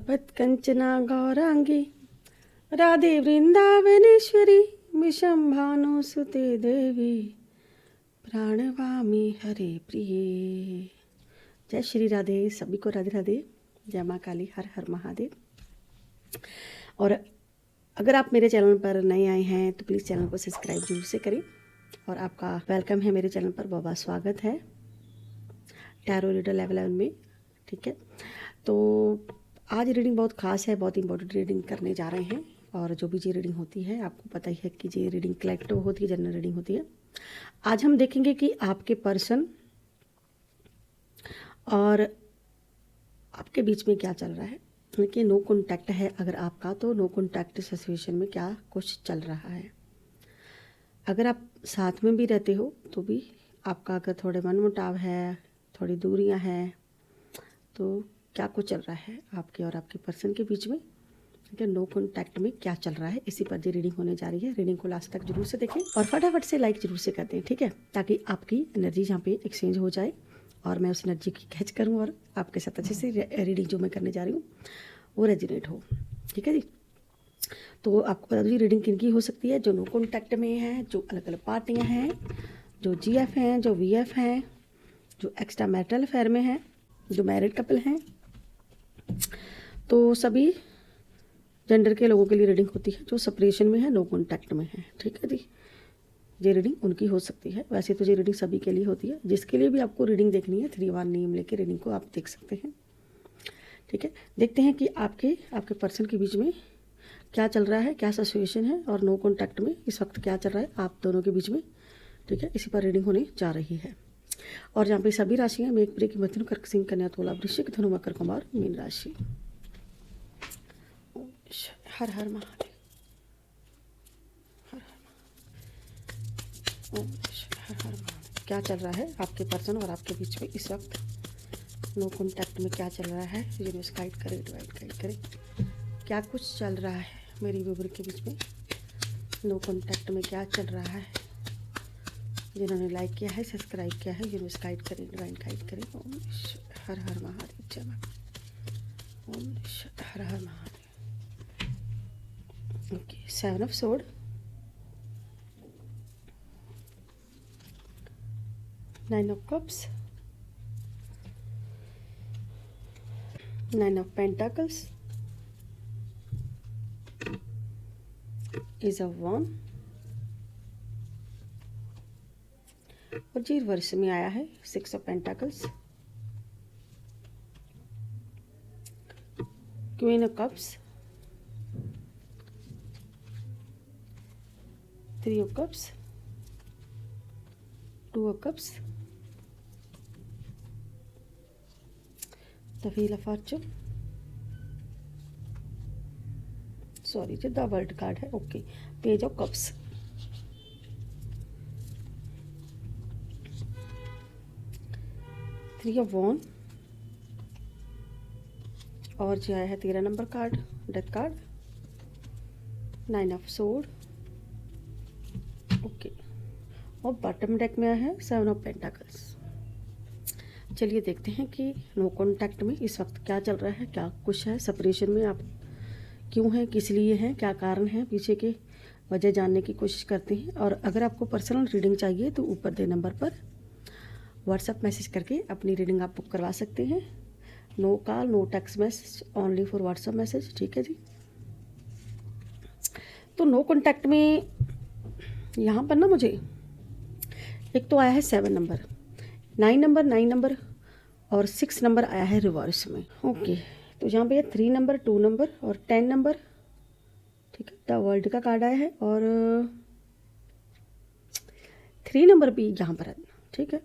कामपत Kanchana Gaurangi Radhe Vrindavaneshwari mission भानुसुते देवी प्राणवामी हरे प्रिय। जय श्री राधे। सभी को राधे राधे। जय माँ काली। हर हर महादेव। और अगर आप मेरे चैनल पर नए आए हैं तो प्लीज़ चैनल को सब्सक्राइब जरूर से करें। और आपका वेलकम है मेरे चैनल पर, बहुत स्वागत है टैरो रीडर लेवल 11 में। ठीक है, तो आज रीडिंग बहुत ख़ास है, बहुत इंपॉर्टेंट रीडिंग करने जा रहे हैं। और जो भी ये रीडिंग होती है आपको पता ही है कि ये रीडिंग कलेक्टिव होती है, जनरल रीडिंग होती है। आज हम देखेंगे कि आपके पर्सन और आपके बीच में क्या चल रहा है। कि नो कॉन्टैक्ट है अगर आपका, तो नो कॉन्टैक्ट सिचुएशन में क्या कुछ चल रहा है। अगर आप साथ में भी रहते हो तो भी आपका अगर थोड़े मनमुटाव है, थोड़ी दूरियां हैं, तो क्या कुछ चल रहा है आपके और आपके पर्सन के बीच में। ठीक है, नो कॉन्टैक्ट में क्या चल रहा है, इसी पर ये रीडिंग होने जा रही है। रीडिंग को लास्ट तक जरूर से देखें और फटाफट से लाइक जरूर से कर दें। ठीक है, ताकि आपकी एनर्जी यहाँ पे एक्सचेंज हो जाए और मैं उस एनर्जी की कैच करूँ और आपके साथ अच्छे से रीडिंग जो मैं करने जा रही हूँ वो रेजिनेट हो। ठीक है जी। तो आपको बता दीजिए रीडिंग किन की हो सकती है। जो नो कॉन्टैक्ट में है, जो अलग अलग पार्टियाँ हैं, जो GF हैं, जो VF हैं, जो एक्स्ट्रा मैरिटल अफेयर में है, जो मैरिड कपल हैं, तो सभी जेंडर के लोगों के लिए रीडिंग होती है। जो सेपरेशन में है, नो कॉन्टैक्ट में है। ठीक है जी, ये रीडिंग उनकी हो सकती है। वैसे तो ये रीडिंग सभी के लिए होती है। जिसके लिए भी आपको रीडिंग देखनी है 3-1 नियम लेके रीडिंग को आप देख सकते हैं। ठीक है, देखते हैं कि आपके पर्सन के बीच में क्या चल रहा है, क्या सिचुएशन है और नो कॉन्टैक्ट में इस वक्त क्या चल रहा है आप दोनों के बीच में। ठीक है, इसी पर रीडिंग होने जा रही है। और जहाँ पे सभी राशियाँ मेघ प्रेकी मिथुन कर्क सिंह कन्या तुला वृश्चिक धनु मकर कुंभार मीन राशि। हर हर महादेव। हर हर महादेव। क्या चल रहा है आपके पर्सन और आपके बीच में इस वक्त। नो कॉन्टैक्ट में क्या चल रहा है, यूनिवर्स गाइड करे, डिवाइड गाइड करे। क्या कुछ चल रहा है मेरी व्यूअर के बीच में। नो कॉन्टैक्ट में क्या चल रहा है। जिन्होंने लाइक किया है, सब्सक्राइब किया है, यूनिवर्स गाइड करे, डिवाइन गाइड करे। ओम हर हर महादेव। जय मां। ओम हर हर Mahadev. Okay, 7 of sword, 9 of cups, 9 of pentacles, ace of wand और जी रिवर्स में आया है 6 of pentacles, queen of cups, 3 of cups, 2 of cups, the wheel of fortune, sorry जो द वर्ल्ड कार्ड है। Okay, page of cups, three of wand और जो आया है 13 number card, death card, 9 of sword. Okay, और bottom deck में आया है 7 ऑफ पेंटाकल्स। चलिए देखते हैं कि नो कॉन्टैक्ट में इस वक्त क्या चल रहा है, क्या कुछ है। सेपरेशन में आप क्यों हैं, किस लिए हैं, क्या कारण है, पीछे के वजह जानने की कोशिश करते हैं। और अगर आपको पर्सनल रीडिंग चाहिए तो ऊपर दे नंबर पर व्हाट्सएप मैसेज करके अपनी रीडिंग आप बुक करवा सकते हैं। No call, no text message, only for WhatsApp message. ठीक है जी। तो नो कॉन्टैक्ट में यहाँ पर ना मुझे एक तो आया है 7 नंबर, 9 नंबर, 9 नंबर और 6 नंबर आया है रिवर्स में। ओके, तो यहाँ पे 3 नंबर, 2 नंबर और 10 नंबर। ठीक है, द वर्ल्ड का कार्ड आया है और 3 नंबर भी यहाँ पर है। ठीक है,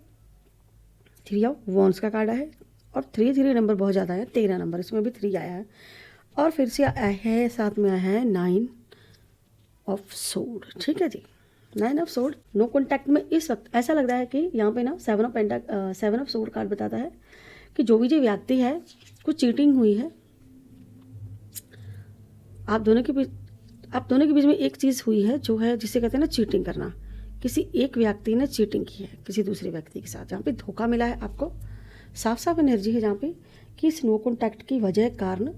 3 ऑफ वॉन्स का कार्ड है और 3 नंबर बहुत ज़्यादा है। 13 नंबर, इसमें भी 3 आया है और फिर से आया है, साथ में आया है 9 ऑफ सोर्ड। ठीक है जी, 9 ऑफ सोर्ड। नो कॉन्टैक्ट में इस वक्त ऐसा लग रहा है कि यहाँ पे ना 7 ऑफ सोर्ड कार्ड बताता है कि जो भी जो व्यक्ति है कुछ चीटिंग हुई है। आप दोनों के बीच में एक चीज़ हुई है जो है जिसे कहते हैं ना चीटिंग करना। किसी एक व्यक्ति ने चीटिंग की है किसी दूसरे व्यक्ति के साथ, जहाँ पे धोखा मिला है आपको। साफ साफ एनर्जी है जहाँ पे कि इस नो कॉन्टैक्ट की वजह कारण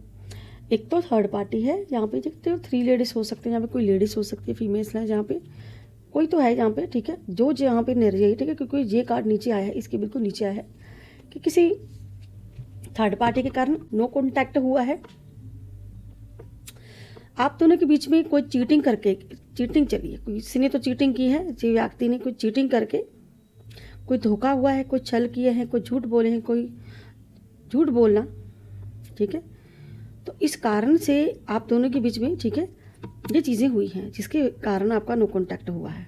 एक तो थर्ड पार्टी है, यहाँ पे देखते हो 3 लेडीज़ हो सकते हैं, यहाँ पे कोई लेडीज़ हो सकती है, फीमेल्स हैं, जहाँ पे कोई तो है यहाँ पे, ठीक है, जो यहाँ पे एनर्जी, ठीक है, क्योंकि ये कार्ड नीचे आया है, इसके बिल्कुल नीचे आया है कि किसी थर्ड पार्टी के कारण नो कॉन्टैक्ट हुआ है। आप दोनों के बीच में कोई चीटिंग चली है, किसी ने तो चीटिंग की है, जिस व्यक्ति ने कोई चीटिंग करके कोई धोखा हुआ है, कोई छल किए हैं, कोई झूठ बोले हैं, कोई झूठ बोलना, ठीक है। तो इस कारण से आप दोनों के बीच में, ठीक है, ये चीज़ें हुई हैं जिसके कारण आपका नो कॉन्टैक्ट हुआ है,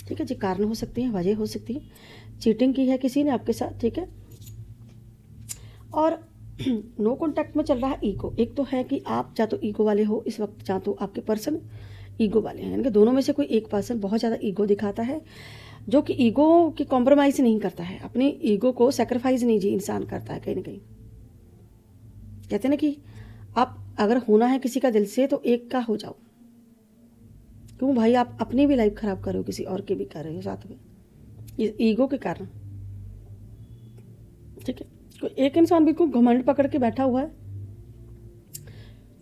ठीक है। ये कारण हो सकती है, वजह हो सकती है, चीटिंग की है किसी ने आपके साथ, ठीक है। और नो कॉन्टैक्ट में चल रहा है ईगो। एक तो है कि आप या तो ईगो वाले हो इस वक्त, या तो आपके पर्सन ईगो वाले हैं, यानी कि दोनों में से कोई एक पर्सन बहुत ज़्यादा ईगो दिखाता है, जो कि ईगो की कॉम्प्रोमाइज़ नहीं करता है, अपनी ईगो को सेक्रीफाइस नहीं जी इंसान करता है कहीं ना कहीं। कहते हैं ना कि आप अगर होना है किसी का दिल से तो एक का हो जाओ, क्यों भाई, आप अपनी भी लाइफ खराब कर रहे हो, किसी और की भी कर रहे हो साथ में, इस ईगो के कारण, ठीक है। कोई एक इंसान बिल्कुल घमंड पकड़ के बैठा हुआ है,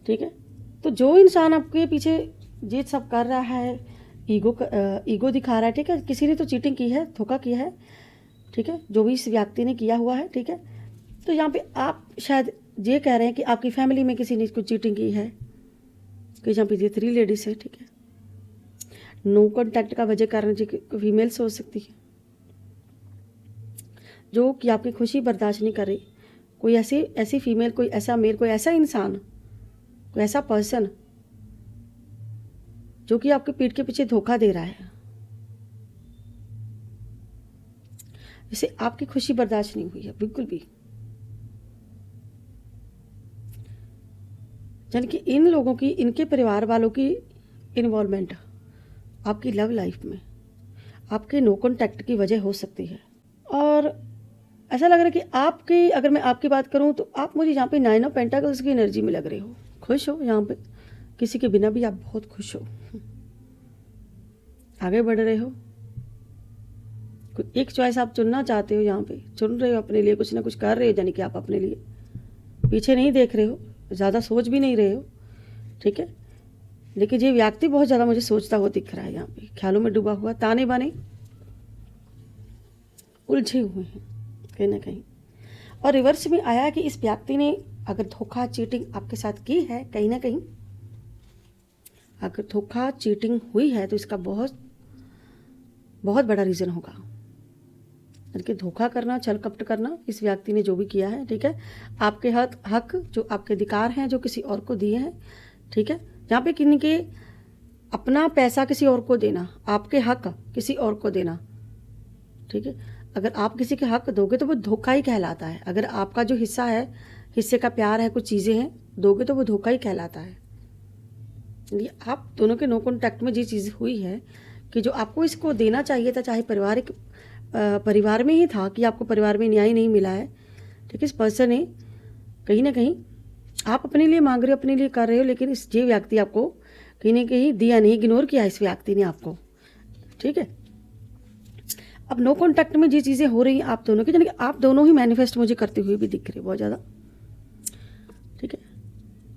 ठीक है। तो जो इंसान आपके पीछे ये सब कर रहा है, ईगो दिखा रहा है, ठीक है, किसी ने तो चीटिंग की है, धोखा किया है, ठीक है, जो भी इस व्यक्ति ने किया हुआ है, ठीक है। तो यहाँ पे आप शायद ये कह रहे हैं कि आपकी फैमिली में किसी ने कुछ चीटिंग की है, कि यहाँ पे ये 3 लेडीज़ है, ठीक है। नो कॉन्टैक्ट का वजह कारण जी फीमेल्स हो सकती है, जो कि आपकी खुशी बर्दाश्त नहीं कर रही, कोई ऐसी फीमेल, कोई ऐसा मेल, कोई ऐसा इंसान, कोई ऐसा पर्सन जो कि आपके पीठ के पीछे धोखा दे रहा है, जिससे आपकी खुशी बर्दाश्त नहीं हुई है बिल्कुल भी। यानी कि इन लोगों की, इनके परिवार वालों की इन्वॉल्वमेंट आपकी लव लाइफ में आपके नो कॉन्टैक्ट की वजह हो सकती है। और ऐसा लग रहा है कि आपकी, अगर मैं आपकी बात करूं तो आप मुझे यहाँ पे 9 ऑफ पेंटाकल्स की एनर्जी में लग रहे हो, खुश हो यहाँ पे, किसी के बिना भी आप बहुत खुश हो, आगे बढ़ रहे हो, कोई एक चॉइस आप चुनना चाहते हो, यहाँ पे चुन रहे हो अपने लिए, कुछ ना कुछ कर रहे हो, यानी कि आप अपने लिए पीछे नहीं देख रहे हो, ज़्यादा सोच भी नहीं रहे हो, ठीक है। लेकिन ये व्यक्ति बहुत ज़्यादा मुझे सोचता हुआ दिख रहा है, यहाँ पे ख्यालों में डूबा हुआ, ताने बाने उलझे हुए हैं कहीं ना कहीं। और रिवर्स में आया कि इस व्यक्ति ने अगर धोखा चीटिंग आपके साथ की है, कहीं ना कहीं अगर धोखा चीटिंग हुई है तो इसका बहुत बहुत बड़ा रीज़न होगा, यानी कि धोखा करना, छल कपट करना, इस व्यक्ति ने जो भी किया है, ठीक है। आपके हक जो आपके अधिकार हैं जो किसी और को दिए हैं, ठीक है, यहाँ पे किन्हीं के अपना पैसा किसी और को देना, आपके हक किसी और को देना, ठीक है। अगर आप किसी के हक दोगे तो वो धोखा ही कहलाता है। अगर आपका जो हिस्सा है, हिस्से का प्यार है, कुछ चीज़ें हैं, दोगे तो वो धोखा ही कहलाता है। आप दोनों के नो कॉन्टैक्ट में ये चीज़ हुई है कि जो आपको इसको देना चाहिए था, चाहे परिवार में ही था कि आपको परिवार में न्याय नहीं मिला है, ठीक है। इस पर्सन ने कहीं ना कहीं, आप अपने लिए मांग रहे हो, अपने लिए कर रहे हो, लेकिन ये व्यक्ति आपको कहीं ना कहीं दिया नहीं, इग्नोर किया इस व्यक्ति ने आपको, ठीक है। अब नो कॉन्टैक्ट में ये चीज़ें हो रही हैं आप दोनों की, यानी कि आप दोनों ही मैनिफेस्ट मुझे करते हुए भी दिख रहे बहुत ज़्यादा, ठीक है।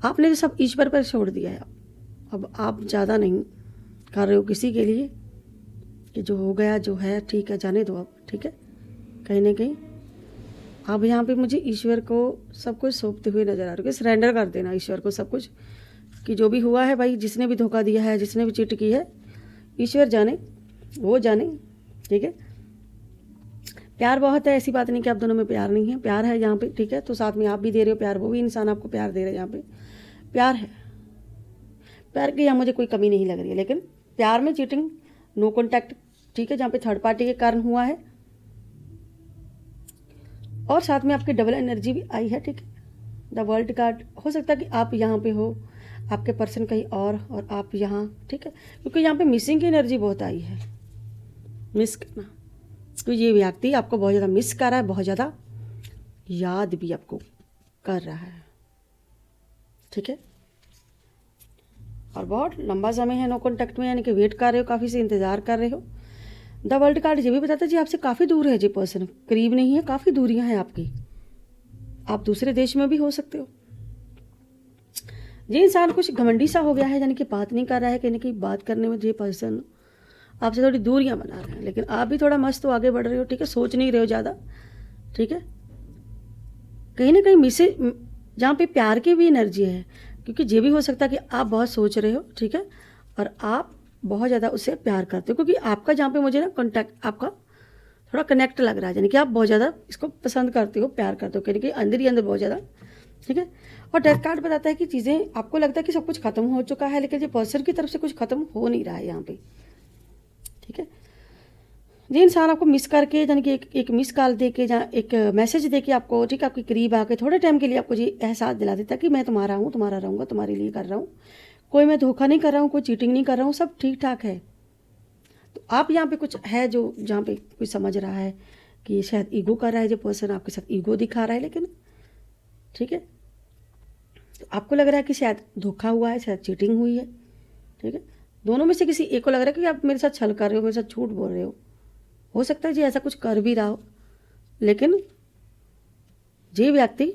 आपने तो सब ईश्वर पर छोड़ दिया है, अब आप ज़्यादा नहीं कर रहे हो किसी के लिए, कि जो हो गया जो है ठीक है, जाने दो अब, ठीक है। कहीं ना कहीं आप यहाँ पे मुझे ईश्वर को सब कुछ सौंपते हुए नजर आ रहे हो, कि सरेंडर कर देना ईश्वर को सब कुछ, कि जो भी हुआ है भाई, जिसने भी धोखा दिया है, जिसने भी चीट की है, ईश्वर जाने, वो जाने, ठीक है। प्यार बहुत है, ऐसी बात नहीं कि आप दोनों में प्यार नहीं है, प्यार है यहाँ पे, ठीक है। तो साथ में आप भी दे रहे हो प्यार, वो भी इंसान आपको प्यार दे रहे हैं, यहाँ पे प्यार है, प्यार की यहाँ मुझे कोई कमी नहीं लग रही है। लेकिन प्यार में चीटिंग, नो कॉन्टैक्ट, ठीक है, जहाँ पे थर्ड पार्टी के कारण हुआ है, और साथ में आपकी डबल एनर्जी भी आई है, ठीक है। द वर्ल्ड कार्ड, हो सकता है कि आप यहाँ पे हो, आपके पर्सन कहीं और आप यहाँ, ठीक है, क्योंकि यहाँ पे मिसिंग की एनर्जी बहुत आई है, मिस करना, तो ये व्यक्ति आपको बहुत ज़्यादा मिस कर रहा है, बहुत ज़्यादा याद भी आपको कर रहा है, ठीक है। और बहुत लंबा समय है नो कॉन्टैक्ट में, यानी कि वेट कर रहे हो, काफ़ी से इंतज़ार कर रहे हो। द वर्ल्ड कार्ड ये भी बताता है जी आपसे काफ़ी दूर है, जी पर्सन करीब नहीं है, काफ़ी दूरियां हैं आपकी, आप दूसरे देश में भी हो सकते हो, ये इंसान कुछ घमंडी सा हो गया है, यानी कि बात नहीं कर रहा है, कहीं ना कहीं बात करने में ये पर्सन आपसे थोड़ी दूरियां बना रहे हैं, लेकिन आप भी थोड़ा मस्त हो, आगे बढ़ रहे हो, ठीक है, सोच नहीं रहे हो ज़्यादा, ठीक है। कहीं ना कहीं मिसे जहाँ पे प्यार की भी एनर्जी है, क्योंकि ये भी हो सकता है कि आप बहुत सोच रहे हो, ठीक है, और आप बहुत ज़्यादा उससे प्यार करते हो, क्योंकि आपका जहाँ पे मुझे ना कॉन्टैक्ट, आपका थोड़ा कनेक्ट लग रहा है, यानी कि आप बहुत ज़्यादा इसको पसंद करते हो, प्यार करते हो, कहीं ना कहीं अंदर ही अंदर बहुत ज़्यादा, ठीक है। और डेथ कार्ड बताता है कि चीज़ें, आपको लगता है कि सब कुछ खत्म हो चुका है, लेकिन ये पर्सन की तरफ से कुछ खत्म हो नहीं रहा है यहाँ पे, ठीक है। ये इंसान आपको मिस करके, यानी कि एक मिस कॉल दे के, जहाँ एक मैसेज दे के आपको, ठीक है, आपके करीब आके थोड़े टाइम के लिए आपको ये एहसास दिला देता है कि मैं तुम्हारा हूँ, तुम्हारा रहूँगा, तुम्हारे लिए कर रहा हूँ, कोई मैं धोखा नहीं कर रहा हूँ, कोई चीटिंग नहीं कर रहा हूँ, सब ठीक ठाक है। तो आप यहाँ पे कुछ है जो जहाँ पे कोई समझ रहा है कि शायद ईगो कर रहा है, जो पर्सन आपके साथ ईगो दिखा रहा है, लेकिन ठीक है, तो आपको लग रहा है कि शायद धोखा हुआ है, शायद चीटिंग हुई है, ठीक है। दोनों में से किसी एक को लग रहा है कि आप मेरे साथ छल कर रहे हो, मेरे साथ झूठ बोल रहे हो सकता है जी ऐसा कुछ कर भी रहा हो, लेकिन ये व्यक्ति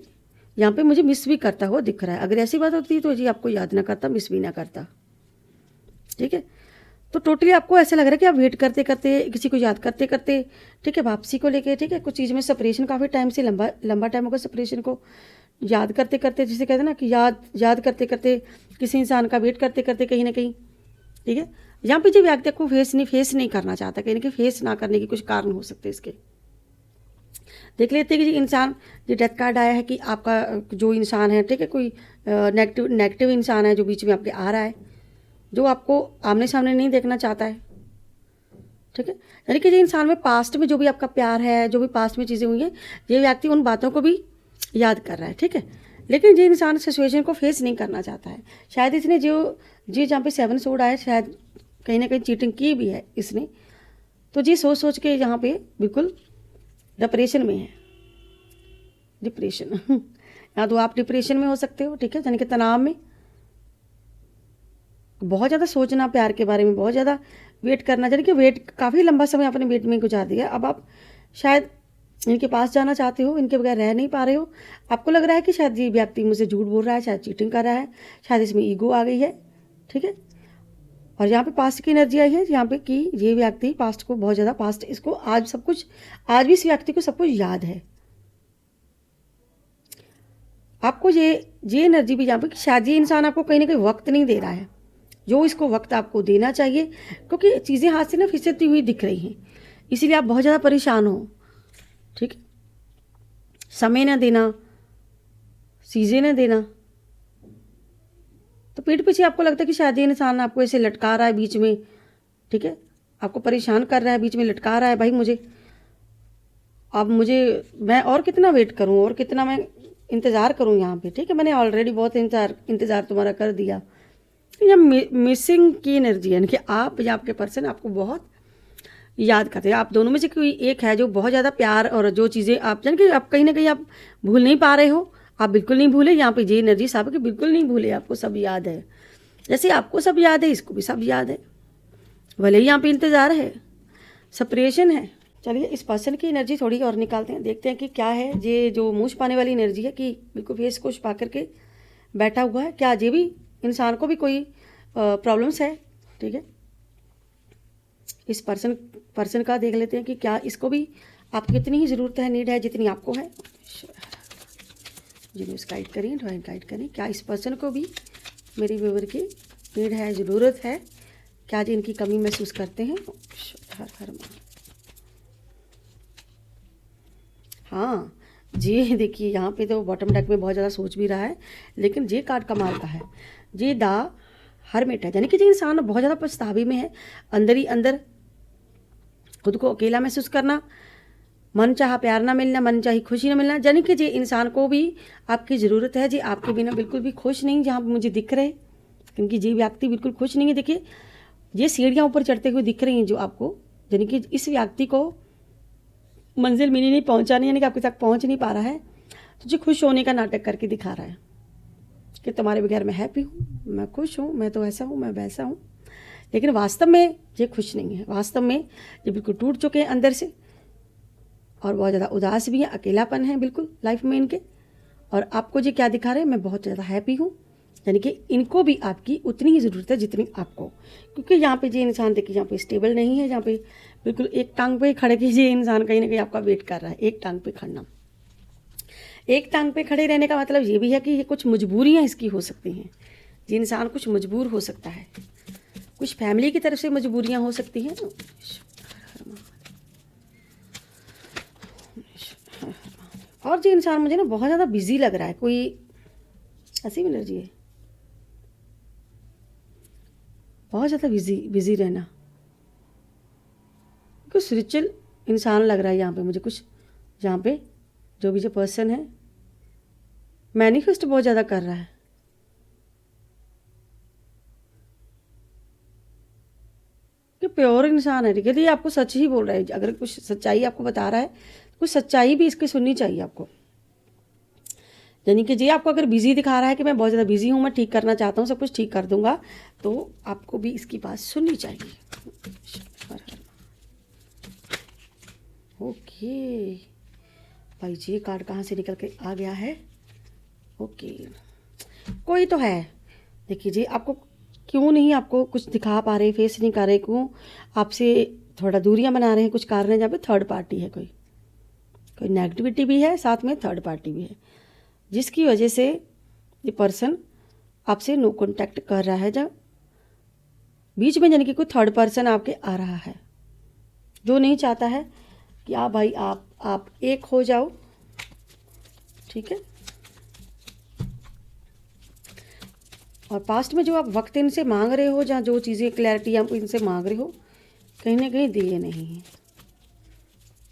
यहाँ पे मुझे मिस भी करता हुआ दिख रहा है। अगर ऐसी बात होती तो जी आपको याद ना करता, मिस भी ना करता, ठीक है। तो टोटली आपको ऐसा लग रहा है कि आप वेट करते करते, किसी को याद करते करते, ठीक है, वापसी को लेके, ठीक है, कुछ चीज़ में सेपरेशन, काफ़ी टाइम से लंबा टाइम होगा सेपरेशन को याद करते करते, जिसे कहते हैं ना कि याद करते करते, किसी इंसान का वेट करते करते, कहीं ना कहीं, ठीक है। यहाँ पे जो व्यक्ति आपको फेस नहीं करना चाहता, कहीं ना कहीं फेस ना करने के कुछ कारण हो सकते हैं इसके। देख लेते हैं कि इंसान, जो डेथ कार्ड आया है कि आपका जो इंसान है, ठीक है, कोई नेगेटिव इंसान है जो बीच में आपके आ रहा है, जो आपको आमने सामने नहीं देखना चाहता है, ठीक है। यानी कि जो इंसान में पास्ट में जो भी आपका प्यार है, जो भी पास्ट में चीज़ें हुई हैं, ये व्यक्ति उन बातों को भी याद कर रहा है, ठीक है, लेकिन जो इंसान सिचुएशन को फेस नहीं करना चाहता है, शायद इसने जो जहाँ पे 7 सोड आया, शायद कहीं ना कहीं चीटिंग की भी है इसने, तो जी सोच के यहाँ पे बिल्कुल डिप्रेशन में है, डिप्रेशन या तो आप डिप्रेशन में हो सकते हो, ठीक है, यानी कि तनाव में, बहुत ज़्यादा सोचना प्यार के बारे में, बहुत ज़्यादा वेट करना, यानी कि वेट, काफ़ी लंबा समय अपने वेट में गुजार दिया। अब आप शायद इनके पास जाना चाहते हो, इनके बगैर रह नहीं पा रहे हो, आपको लग रहा है कि शायद ये व्यक्ति मुझसे झूठ बोल रहा है, शायद चीटिंग कर रहा है, शायद इसमें ईगो आ गई है, ठीक है। और यहाँ पे पास्ट की एनर्जी आई है यहाँ पे कि ये व्यक्ति पास्ट को बहुत ज़्यादा, पास्ट इसको आज सब कुछ, आज भी इस व्यक्ति को सब कुछ याद है। आपको ये एनर्जी भी यहाँ पे कि शायद ये इंसान आपको कहीं ना कहीं वक्त नहीं दे रहा है, जो इसको वक्त आपको देना चाहिए, क्योंकि चीज़ें हाथ से ना फिसलती हुई दिख रही हैं, इसीलिए आप बहुत ज़्यादा परेशान हो, ठीक है। समय ना देना, चीज़ें ना देना, तो पीठ पीछे आपको लगता है कि शायद ये इंसान आपको ऐसे लटका रहा है बीच में, ठीक है, आपको परेशान कर रहा है, बीच में लटका रहा है, भाई मैं और कितना वेट करूं, और कितना मैं इंतज़ार करूं यहाँ पे, ठीक है, मैंने ऑलरेडी बहुत इंतज़ार तुम्हारा कर दिया। तो यह मिसिंग की एनर्जी है, यानी कि आप या आपके पर्सन आपको बहुत याद करते हैं। आप दोनों में से कोई एक है जो बहुत ज़्यादा प्यार, और जो चीज़ें आप यानी कि आप कहीं ना कहीं आप भूल नहीं पा रहे हो, आप बिल्कुल नहीं भूले, यहाँ पे ये एनर्जी साहब कि बिल्कुल नहीं भूले, आपको सब याद है, जैसे आपको सब याद है, इसको भी सब याद है, भले ही यहाँ पे इंतज़ार है, सेपरेशन है। चलिए इस पर्सन की एनर्जी थोड़ी और निकालते हैं, देखते हैं कि क्या है ये जो मुँह पाने वाली एनर्जी है, कि बिल्कुल फेस को छुपा करके बैठा हुआ है, क्या ये भी इंसान को भी कोई प्रॉब्लम्स है, ठीक है। इस पर्सन का देख लेते हैं कि क्या इसको भी आपकी कितनी ही ज़रूरत है, नीड है, जितनी आपको है। यूनिवर्स गाइड करें, ड्राइंग गाइड करें, क्या इस पर्सन को भी मेरी व्यूअर की नीड है, ज़रूरत है, क्या जी इनकी कमी महसूस करते हैं। हर हर हाँ जी, देखिए यहाँ पे तो बॉटम डेक में बहुत ज़्यादा सोच भी रहा है, लेकिन ये कार्ड कमाल का है, ये द हर्मिट है, यानी कि जो इंसान बहुत ज़्यादा पछतावे में है, अंदर ही अंदर खुद को अकेला महसूस करना, मन चाहा प्यार ना मिलना, मन चाही खुशी ना मिलना, यानी कि जे इंसान को भी आपकी ज़रूरत है, जी आपके बिना बिल्कुल भी खुश नहीं, जहाँ मुझे दिख रहे, क्योंकि जी व्यक्ति बिल्कुल खुश नहीं है। देखिए ये सीढ़ियाँ ऊपर चढ़ते हुए दिख रही हैं जो आपको, यानी कि इस व्यक्ति को मंजिल मिली नहीं, पहुँचा नहीं, यानी कि आपके तक पहुँच नहीं पा रहा है, तो जो खुश होने का नाटक करके दिखा रहा है कि तुम्हारे बगैर मैं हैप्पी हूँ, मैं खुश हूँ, मैं तो ऐसा हूँ, मैं वैसा हूँ, लेकिन वास्तव में ये खुश नहीं है, वास्तव में ये बिल्कुल टूट चुके हैं अंदर से, और बहुत ज़्यादा उदास भी हैं, अकेलापन है बिल्कुल लाइफ में इनके। और आपको जी क्या दिखा रहे हैं, मैं बहुत ज़्यादा हैप्पी हूँ, यानी कि इनको भी आपकी उतनी ही ज़रूरत है जितनी आपको, क्योंकि यहाँ पे ये इंसान देखिए यहाँ पे स्टेबल नहीं है, यहाँ पे बिल्कुल एक टांग पे खड़े के ये इंसान कहीं ना कहीं आपका वेट कर रहा है। एक टांग पे खड़ना, एक टांग पे खड़े रहने का मतलब ये भी है कि ये कुछ मजबूरियाँ इसकी हो सकती हैं। ये इंसान कुछ मजबूर हो सकता है, कुछ फैमिली की तरफ से मजबूरियाँ हो सकती हैं। और ये इंसान मुझे ना बहुत ज़्यादा बिजी लग रहा है, कोई ऐसी एनर्जी है, बहुत ज़्यादा बिजी रहना, कुछ रिचुअल इंसान लग रहा है यहाँ पे मुझे। कुछ यहाँ पे जो भी जो पर्सन है मैनिफेस्ट बहुत ज़्यादा कर रहा है, कि प्योर इंसान है। ठीक है, तो ये आपको सच ही बोल रहा है। अगर कुछ सच्चाई आपको बता रहा है, कुछ सच्चाई भी इसकी सुननी चाहिए आपको। यानी कि जी आपको अगर बिजी दिखा रहा है कि मैं बहुत ज़्यादा बिजी हूँ, मैं ठीक करना चाहता हूँ, सब कुछ ठीक कर दूंगा, तो आपको भी इसकी बात सुननी चाहिए। ओके भाई जी, ये कार्ड कहाँ से निकल के आ गया है? ओके, कोई तो है। देखिए जी, आपको क्यों नहीं आपको कुछ दिखा पा रहे, फेस नहीं कर रहे, क्यों आपसे थोड़ा दूरियां बना रहे हैं? कुछ कारण है जहाँ पे थर्ड पार्टी है, कोई नेगेटिविटी भी है, साथ में थर्ड पार्टी भी है, जिसकी वजह से ये पर्सन आपसे नो कांटेक्ट कर रहा है। जब बीच में यानी कि कोई थर्ड पर्सन आपके आ रहा है जो नहीं चाहता है कि आप भाई आप एक हो जाओ। ठीक है, और पास्ट में जो आप वक्त इनसे मांग रहे हो, जहाँ जो चीज़ें क्लैरिटी आप इनसे मांग रहे हो, कहीं ना कहीं दिए नहीं है।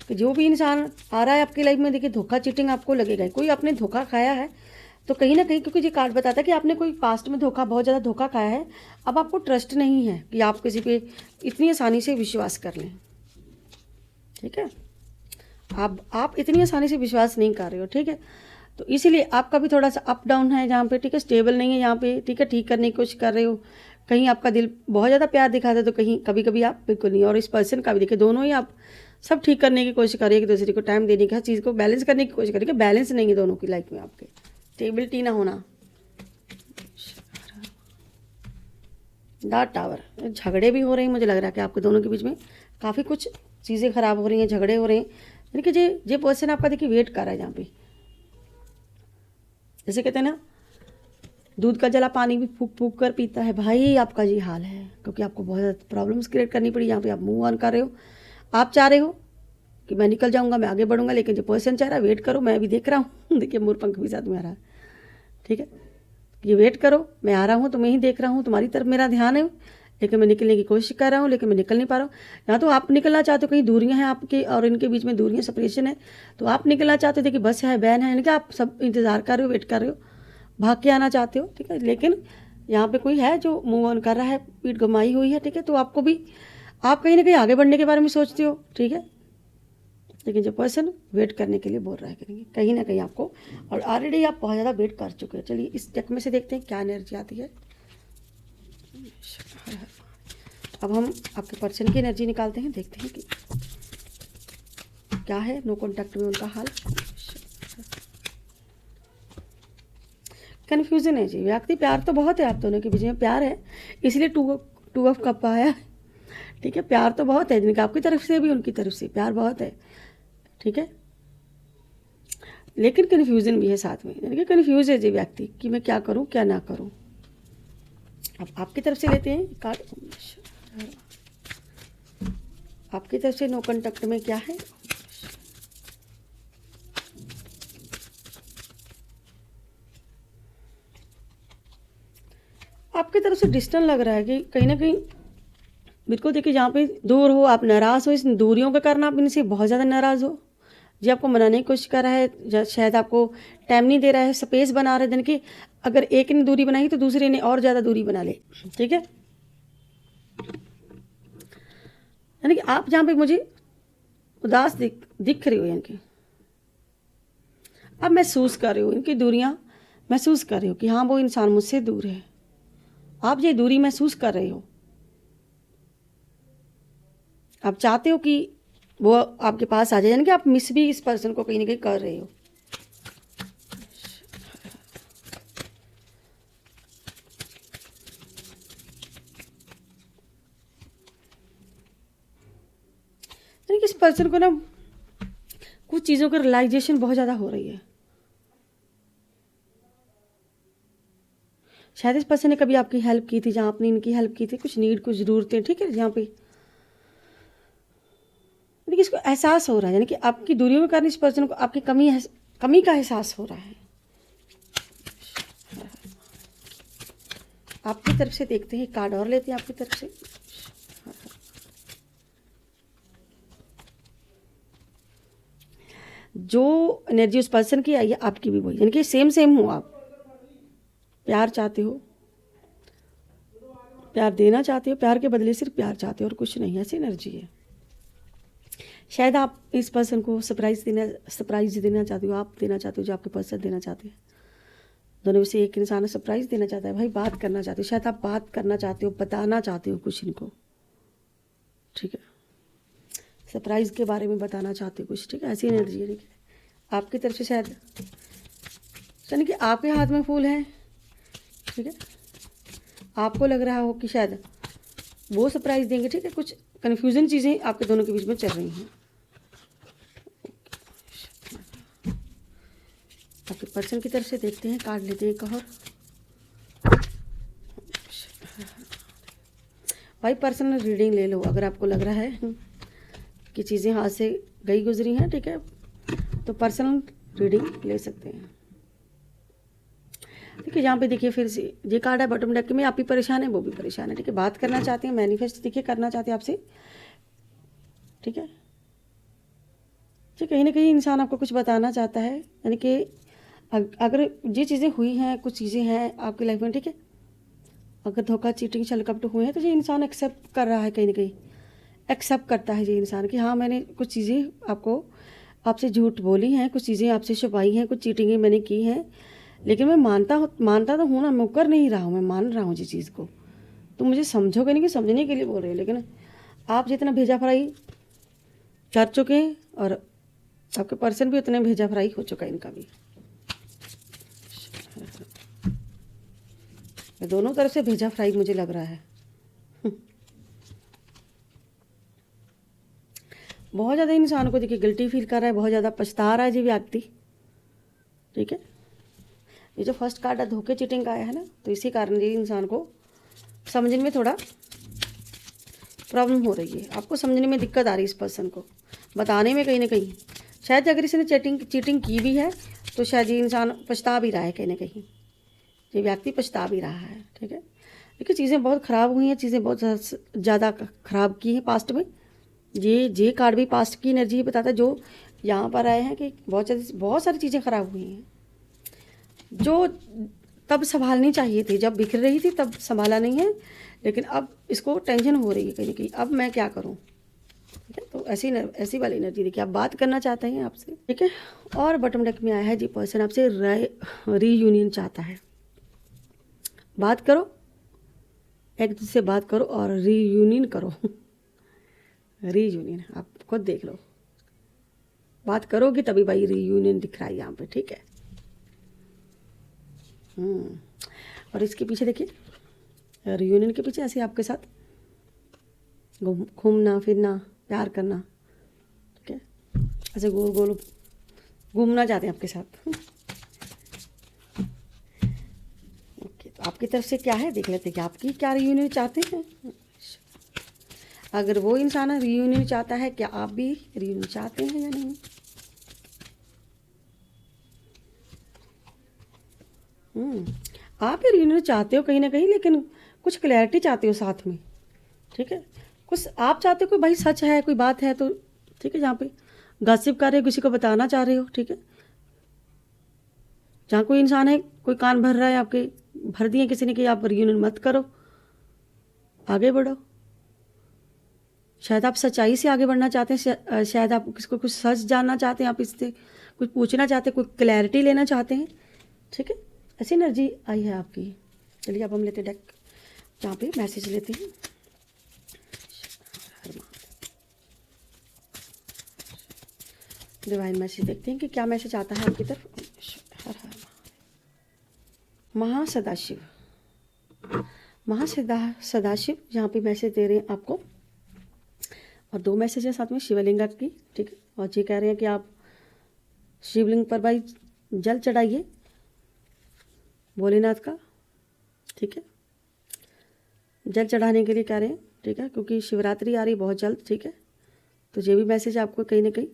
कि जो भी इंसान आ रहा है आपकी लाइफ में, देखिए धोखा चीटिंग आपको लगेगा। कोई आपने धोखा खाया है तो कहीं ना कहीं, क्योंकि ये कार्ड बताता है कि आपने कोई पास्ट में धोखा, बहुत ज़्यादा धोखा खाया है, अब आपको ट्रस्ट नहीं है कि आप किसी पे इतनी आसानी से विश्वास कर लें। ठीक है, आप इतनी आसानी से विश्वास नहीं कर रहे हो। ठीक है, तो इसीलिए आपका भी थोड़ा सा अप डाउन है जहाँ पे। ठीक है, स्टेबल नहीं है यहाँ पे। ठीक है, ठीक करने की कोशिश कर रहे हो, कहीं आपका दिल बहुत ज़्यादा प्यार दिखाता है तो कहीं कभी कभी आप बिल्कुल नहीं। और इस पर्सन का भी देखिए, दोनों ही आप सब ठीक करने की कोशिश करिए, एक दूसरे को टाइम देने की, हर चीज़ को बैलेंस करने की कोशिश करिए। बैलेंस नहीं है दोनों की लाइफ में, आपके स्टेबिलिटी ना होना। द टावर, झगड़े भी हो रहे हैं, मुझे लग रहा है कि आपके दोनों के बीच में काफ़ी कुछ चीज़ें खराब हो रही हैं, झगड़े हो रहे हैं। यानी कि जे पर्सन आपका देखिए वेट कर रहा है जहाँ पे, जैसे कहते हैं ना, दूध का जला पानी भी फूक फूक कर पीता है। भाई आपका जी हाल है, क्योंकि आपको बहुत ज़्यादा प्रॉब्लम्स क्रिएट करनी पड़ी। यहाँ पे आप मूव ऑन कर रहे हो, आप चाह रहे हो कि मैं निकल जाऊँगा, मैं आगे बढ़ूंगा, लेकिन जो पर्सन चाह रहा है वेट करो, मैं भी देख रहा हूँ। देखिए मोर पंख भी साथ में आ रहा है। ठीक है, ये वेट करो, मैं आ रहा हूँ, तो मैं ही देख रहा हूँ, तुम्हारी तरफ मेरा ध्यान है, लेकिन मैं निकलने की कोशिश कर रहा हूँ, लेकिन मैं निकल नहीं पा रहा हूँ। या तो आप निकलना चाहते हो, कहीं दूरियां हैं आपके और इनके बीच में, दूरियां, सेपरेशन है, तो आप निकलना चाहते हो। देखिए बस है, बैन है, यानी कि आप सब इंतज़ार कर रहे हो, वेट कर रहे हो, भाग के आना चाहते हो। ठीक है, लेकिन यहाँ पे कोई है जो मूव ऑन कर रहा है, पीठ गमाई हुई है। ठीक है, तो आपको भी, आप कहीं ना कहीं आगे बढ़ने के बारे में सोचते हो। ठीक है, लेकिन जो पर्सन वेट करने के लिए बोल रहा है कहीं ना कहीं आपको, और ऑलरेडी आप बहुत ज़्यादा वेट कर चुके हो। चलिए इस डेक में से देखते हैं क्या एनर्जी आती है। अब हम आपके पर्सन की एनर्जी निकालते हैं, देखते हैं कि क्या है नो कॉन्टैक्ट में उनका हाल। कन्फ्यूजन है जी, व्यक्ति प्यार तो बहुत है, आप दोनों के बीच में प्यार है, इसलिए टू ऑफ कप आया। ठीक है, प्यार तो बहुत है जिनका, आपकी तरफ से भी उनकी तरफ से प्यार बहुत है। ठीक है, लेकिन कन्फ्यूजन भी है साथ में, यानी कि कन्फ्यूज है जी व्यक्ति कि मैं क्या करूं क्या ना करूं। अब आपकी तरफ से लेते हैं कार्ड, आपकी तरफ से नो कॉन्टैक्ट में क्या है। आपकी तरफ से डिस्टेंस लग रहा है कि कहीं ना कहीं, बिल्कुल देखिए जहाँ पे दूर हो, आप नाराज़ हो, इस दूरियों के कारण आप इनसे बहुत ज़्यादा नाराज़ हो। जी आपको मनाने की कोशिश कर रहा है, शायद आपको टाइम नहीं दे रहा है, स्पेस बना रहा है, यानी कि अगर एक ने दूरी बनाई तो दूसरे ने और ज़्यादा दूरी बना ले। ठीक है, यानी कि आप जहाँ पे मुझे उदास दिख रहे हो, यानी कि आप महसूस कर रहे हो, इनकी दूरियाँ महसूस कर रहे हो कि हाँ वो इंसान मुझसे दूर है, आप ये दूरी महसूस कर रहे हो। आप चाहते हो कि वो आपके पास आ जाए, यानी कि आप मिस भी इस पर्सन को कहीं ना कहीं कर रहे हो। पर्सन को ना कुछ चीज़ों का रियलाइजेशन बहुत ज़्यादा हो रही है। शायद इस पर्सन ने कभी आपकी हेल्प की थी, जहाँ आपने इनकी हेल्प की थी, कुछ नीड, कुछ ज़रूरतें, ठीक है, जहाँ पे देखिए इसको एहसास हो रहा है, यानी कि आपकी दूरियों के कारण इस पर्सन को आपकी कमी का एहसास हो रहा है। आपकी तरफ से देखते हैं, कार्ड और लेते हैं आपकी तरफ से। जो एनर्जी उस पर्सन की आई है आपकी भी वही, यानी कि सेम हो। आप प्यार चाहते हो, प्यार देना चाहते हो, प्यार के बदले सिर्फ प्यार चाहते हो और कुछ नहीं, ऐसी एनर्जी है। शायद आप इस पर्सन को सरप्राइज देना चाहते हो, आप देना चाहते हो, जो आपके पर्सन देना चाहते हैं। दोनों में से एक इंसान सरप्राइज देना चाहता है, भाई बात करना चाहते हो, शायद आप बात करना चाहते हो, बताना चाहते हो कुछ इनको, ठीक है, सरप्राइज के बारे में बताना चाहते हो कुछ, ठीक है, ऐसी एनर्जी है। आपकी तरफ से शायद यानी कि आपके हाथ में फूल है, ठीक है, आपको लग रहा हो कि शायद वो सरप्राइज देंगे, ठीक है, कुछ कन्फ्यूजन चीज़ें आपके दोनों के बीच में चल रही हैं। आपके पर्सन की तरफ से देखते हैं, कार्ड लेते हैं एक और। भाई पर्सनल रीडिंग ले लो अगर आपको लग रहा है कि चीज़ें हाथ से गई गुजरी हैं, ठीक है, तो पर्सनल रीडिंग ले सकते हैं। देखिए यहाँ पे देखिए फिर से ये कार्ड है बॉटम डेक में, आप भी परेशान है, वो भी परेशान है, ठीक है, बात करना चाहते हैं, मैनिफेस्ट देखिए करना चाहते हैं आपसे, ठीक है, कहीं ना कहीं इंसान आपको कुछ बताना चाहता है, यानी कि अगर ये चीज़ें हुई हैं, कुछ चीज़ें हैं आपकी लाइफ में, ठीक है, अगर धोखा, चीटिंग, छलकपट हुए हैं, तो ये इंसान एक्सेप्ट कर रहा है, कहीं ना कहीं एक्सेप्ट करता है ये इंसान कि हाँ मैंने कुछ चीज़ें आपसे झूठ बोली हैं, कुछ चीज़ें आपसे छुपाई हैं, कुछ चीटिंगें मैंने की हैं, लेकिन मैं मानता तो हूँ ना, मुकर नहीं रहा हूँ, मैं मान रहा हूँ जिस चीज़ को, तो मुझे समझोगे नहीं कि समझने के लिए बोल रहे हो, लेकिन आप जितना भेजा फ्राई कर चुके हैं और आपके पर्सन भी उतने भेजा फ्राई हो चुका है इनका भी। दोनों तरफ से भेजा फ्राई मुझे लग रहा है। बहुत ज़्यादा इंसान को देखिए गिल्टी फील कर रहा है, बहुत ज़्यादा पछता रहा है जी व्यक्ति, ठीक है, ये जो फर्स्ट कार्ड है धोखे चीटिंग का आया है ना, तो इसी कारण ये इंसान को समझने में थोड़ा प्रॉब्लम हो रही है, आपको समझने में दिक्कत आ रही है, इस पर्सन को बताने में कहीं ना कहीं, शायद अगर इसने चीटिंग की भी है तो शायद ये इंसान पछता भी रहा है, कहीं ना कहीं ये व्यक्ति पछता भी रहा है, ठीक है, देखिए चीज़ें बहुत ख़राब हुई हैं, चीज़ें बहुत ज़्यादा ख़राब की हैं पास्ट में। ये कार्ड भी पास्ट की एनर्जी बताता है, जो यहाँ पर आए हैं कि बहुत सारी चीज़ें ख़राब हुई हैं, जो तब संभालनी चाहिए थी, जब बिखर रही थी तब संभाला नहीं है, लेकिन अब इसको टेंशन हो रही है कहीं ना कहीं, अब मैं क्या करूँ, ठीक है, तो ऐसी वाली एनर्जी देखिए, आप बात करना चाहते हैं आपसे, ठीक है, और बॉटम डेक में आया है जी पर्सन आपसे रीयूनियन चाहता है, बात करो, एक दूसरे से बात करो और रीयूनियन करो। रीयूनियन आप खुद देख लो, बात करोगे तभी भाई रीयूनियन दिख रहा है यहाँ पे, ठीक है। और इसके पीछे देखिए, रीयूनियन के पीछे ऐसे आपके साथ घूमना फिरना, प्यार करना, ठीक है, ऐसे गोल गोल घूमना चाहते हैं आपके साथ। ओके, तो आपकी तरफ से क्या है देख लेते हैं कि आपकी क्या रीयूनियन चाहते हैं। अगर वो इंसान रीयूनियन चाहता है, क्या आप भी रीयूनियन चाहते हैं या नहीं। आप ही रीयूनियन चाहते हो कहीं ना कहीं, लेकिन कुछ क्लैरिटी चाहते हो साथ में, ठीक है, कुछ आप चाहते हो, कोई भाई सच है, कोई बात है तो ठीक है, जहाँ पे गॉसिप कर रहे हो, किसी को बताना चाह रहे हो, ठीक है, जहाँ कोई इंसान है, कोई कान भर रहा है आपके, भर दिए किसी ने कि आप रीयूनियन मत करो, आगे बढ़ो, शायद आप सच्चाई से आगे बढ़ना चाहते हैं, शायद आप किसको कुछ सच जानना चाहते हैं, आप इससे कुछ पूछना चाहते हैं, कोई क्लैरिटी लेना चाहते हैं, ठीक है, ऐसी एनर्जी आई है आपकी। चलिए अब हम लेते हैं डेक, जहाँ पे मैसेज लेते हैं। डिवाइन मैसेज देखते हैं कि क्या मैसेज आता है आपकी तरफ। हर हर महासदाशिव, सदाशिव यहाँ पे मैसेज दे रहे हैं आपको, और 2 मैसेज है साथ में शिवलिंग की, ठीक है। और ये कह रहे हैं कि आप शिवलिंग पर भाई जल चढ़ाइए भोलेनाथ का, ठीक है। जल चढ़ाने के लिए कह रहे हैं, ठीक है, क्योंकि शिवरात्रि आ रही बहुत जल्द, ठीक है। तो ये भी मैसेज आपको कहीं ना कहीं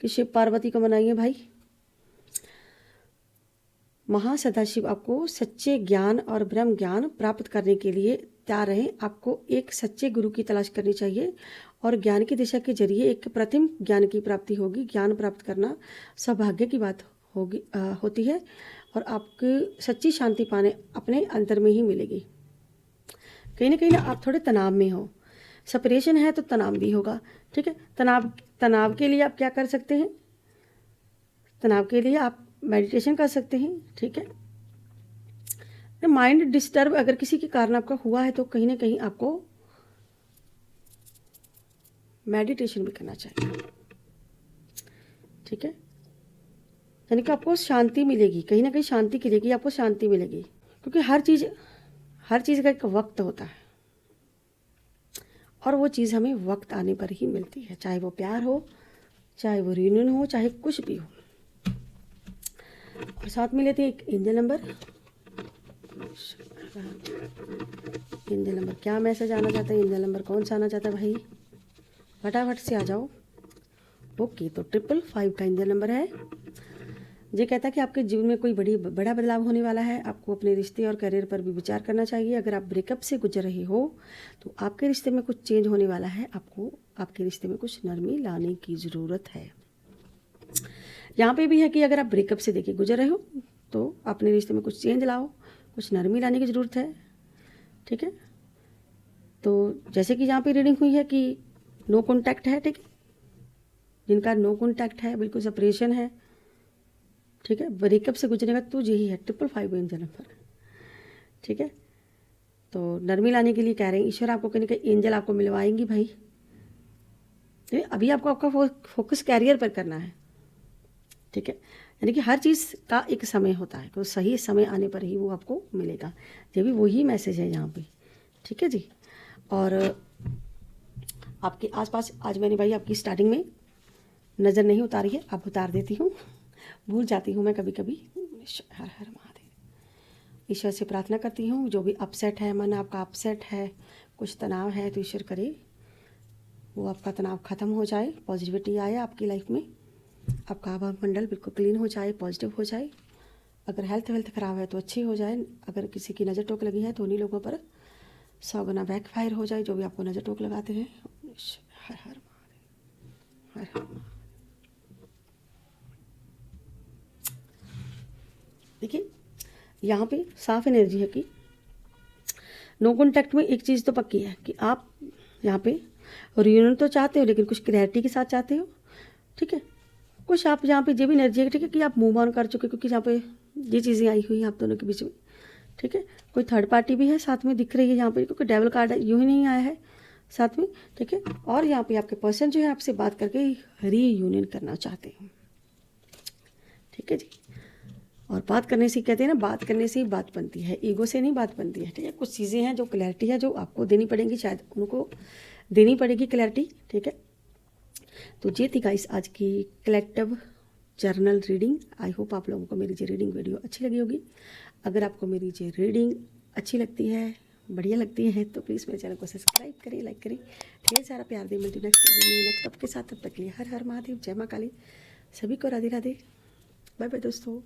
कि शिव पार्वती को मनाइए भाई। महासदाशिव आपको सच्चे ज्ञान और ब्रह्म ज्ञान प्राप्त करने के लिए तैयार रहें। आपको एक सच्चे गुरु की तलाश करनी चाहिए और ज्ञान की दिशा के जरिए एक प्रतिम ज्ञान की प्राप्ति होगी। ज्ञान प्राप्त करना सौभाग्य की बात होती है और आपकी सच्ची शांति पाने अपने अंतर में ही मिलेगी। कहीं ना आप थोड़े तनाव में हो, सेपरेशन है तो तनाव भी होगा, ठीक है। तनाव के लिए आप क्या कर सकते हैं, तनाव के लिए आप मेडिटेशन कर सकते हैं, ठीक है। माइंड डिस्टर्ब अगर किसी के कारण आपका हुआ है तो कहीं ना कहीं आपको मेडिटेशन भी करना चाहिए, ठीक है। यानी कि आपको शांति मिलेगी, कहीं ना कहीं शांति मिलेगी, आपको शांति मिलेगी, क्योंकि हर चीज़ का एक वक्त होता है और वो चीज़ हमें वक्त आने पर ही मिलती है, चाहे वो प्यार हो, चाहे वो रियूनियन हो, चाहे कुछ भी हो। और साथ में लेते हैं एक एंजल नंबर। एंजल नंबर क्या मैसेज आना चाहता है, एंजल नंबर कौन सा आना चाहता है भाई, फटाफट से आ जाओ। ओके, तो 555 का एंजल नंबर है। ये कहता है कि आपके जीवन में कोई बड़ा बदलाव होने वाला है। आपको अपने रिश्ते और करियर पर भी विचार करना चाहिए। अगर आप ब्रेकअप से गुजर रहे हो तो आपके रिश्ते में कुछ चेंज होने वाला है। आपको आपके रिश्ते में कुछ नरमी लाने की ज़रूरत है। यहाँ पे भी है कि अगर आप ब्रेकअप से देखिए गुजर रहे हो तो अपने रिश्ते में कुछ चेंज लाओ, कुछ नरमी लाने की ज़रूरत है, ठीक है। तो जैसे कि यहाँ पे रीडिंग हुई है कि नो कॉन्टैक्ट है, ठीक है। जिनका नो कॉन्टैक्ट है, बिल्कुल सेपरेशन है, ठीक है, ब्रेकअप से गुजरने का तो यही है 555 एंजल नंबर, ठीक है। तो नरमी लाने के लिए कह रहे हैं ईश्वर आपको कहीं ना कहीं एंजल आपको मिलवाएंगी भाई। अभी आपको आपका फोकस कैरियर पर करना है, ठीक है। यानी कि हर चीज़ का एक समय होता है, तो सही समय आने पर ही वो आपको मिलेगा। ये भी वही मैसेज है यहाँ पे, ठीक है जी। और आपके आसपास आज मैंने भाई आपकी स्टार्टिंग में नज़र नहीं उतारी है, अब उतार देती हूँ, भूल जाती हूँ मैं कभी कभी। हर हर महादेव। ईश्वर से प्रार्थना करती हूँ जो भी अपसेट है, मन आपका अपसेट है, कुछ तनाव है, तो ईश्वर करे वो आपका तनाव ख़त्म हो जाए, पॉजिटिविटी आए आपकी लाइफ में, आपका आभा मंडल बिल्कुल क्लीन हो जाए, पॉजिटिव हो जाए। अगर हेल्थ ख़राब है तो अच्छी हो जाए। अगर किसी की नज़र टोक लगी है तो उन्हीं लोगों पर 100 गुना बैकफायर हो जाए, जो भी आपको नज़र टोक लगाते हैं। हर हर महादेव, हर हर महादेव। देखिए यहाँ पे साफ एनर्जी है कि नो कॉन्टैक्ट में एक चीज़ तो पक्की है कि आप यहाँ पे रियूनियन तो चाहते हो लेकिन कुछ क्लैरिटी के साथ चाहते हो, ठीक है। कुछ आप यहाँ पे ये भी एनर्जी है, ठीक है, कि आप मूव ऑन कर चुके, क्योंकि यहाँ पे ये चीज़ें आई हुई हैं आप दोनों के बीच में, ठीक है। कोई थर्ड पार्टी भी है साथ में दिख रही है यहाँ पे, क्योंकि डेविल कार्ड यूँ ही नहीं आया है साथ में, ठीक है। और यहाँ पे आपके पर्सन जो है आपसे बात करके रीयूनियन करना चाहते हैं, ठीक है जी। और बात करने से कहते हैं ना, बात करने से ही बात बनती है, ईगो से नहीं बात बनती है, ठीक है। कुछ चीज़ें हैं जो क्लैरिटी है जो आपको देनी पड़ेगी, शायद उनको देनी पड़ेगी क्लैरिटी, ठीक है। तो ये थी गाइस आज की collective journal reading. I hope आप लोगों को मेरी ये रीडिंग वीडियो अच्छी लगी होगी। अगर आपको मेरी ये रीडिंग अच्छी लगती है, बढ़िया लगती है, तो प्लीज़ मेरे चैनल को सब्सक्राइब करें, लाइक करें, ढेर सारा प्यार दें। मिलती नेक्स्ट वीडियो में नेक्स्ट टॉपिक के साथ। तब तक के लिए हर हर महादेव, जय माँ काली, सभी को राधे राधे, बाय बाय दोस्तों।